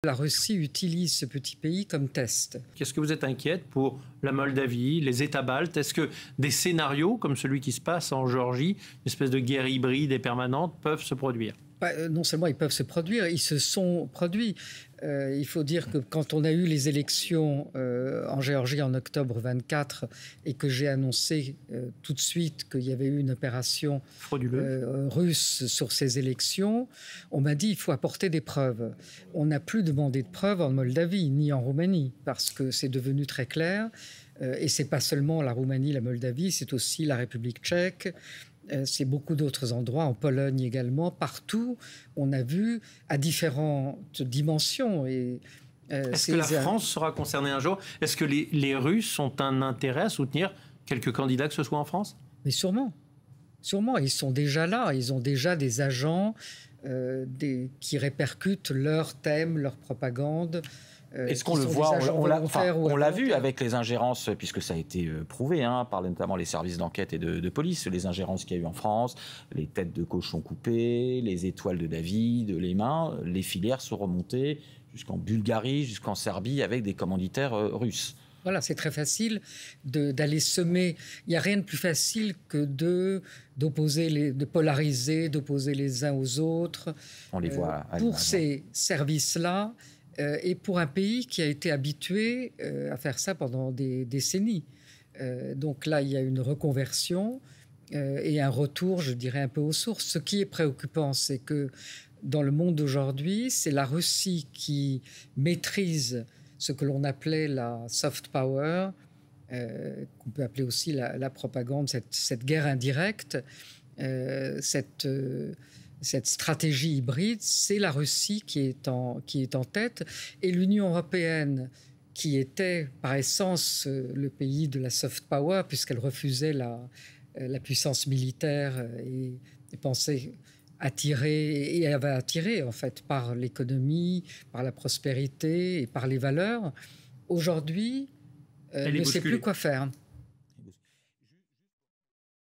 La Russie utilise ce petit pays comme test. Est-ce que vous êtes inquiète pour la Moldavie, les États baltes? Est-ce que des scénarios comme celui qui se passe en Géorgie, une espèce de guerre hybride et permanente, peuvent se produire? Non seulement ils peuvent se produire, ils se sont produits. Il faut dire que quand on a eu les élections en Géorgie en octobre 24 et que j'ai annoncé tout de suite qu'il y avait eu une opération russe sur ces élections, on m'a dit il faut apporter des preuves. On n'a plus demandé de preuves en Moldavie ni en Roumanie parce que c'est devenu très clair. Et c'est pas seulement la Roumanie, la Moldavie, c'est aussi la République tchèque. C'est beaucoup d'autres endroits, en Pologne également. Partout, on a vu à différentes dimensions. Est-ce que la France sera concernée un jour? Est-ce que les Russes ont un intérêt à soutenir quelques candidats, que ce soit en France? Mais sûrement. Sûrement. Ils sont déjà là. Ils ont déjà des agents qui répercutent leurs thèmes, leur propagande. Est-ce qu'on le voit? On l'a vu avec les ingérences, puisque ça a été prouvé par notamment les services d'enquête et de police, les ingérences qu'il y a eu en France, les têtes de cochons coupées, les étoiles de David, les mains, les filières sont remontées jusqu'en Bulgarie, jusqu'en Serbie, avec des commanditaires russes. Voilà, c'est très facile d'aller semer. Il n'y a rien de plus facile que de polariser, d'opposer les uns aux autres. On les voit pour ces services-là. Et pour un pays qui a été habitué à faire ça pendant des décennies. Donc là, il y a une reconversion et un retour, je dirais, un peu aux sources. Ce qui est préoccupant, c'est que dans le monde d'aujourd'hui, c'est la Russie qui maîtrise ce que l'on appelait la soft power, qu'on peut appeler aussi la propagande, cette guerre indirecte, cette stratégie hybride, c'est la Russie qui est en tête. Et l'Union européenne, qui était par essence le pays de la soft power, puisqu'elle refusait la puissance militaire et pensait attirer, et avait attiré en fait par l'économie, par la prospérité et par les valeurs, aujourd'hui, ne sait plus quoi faire.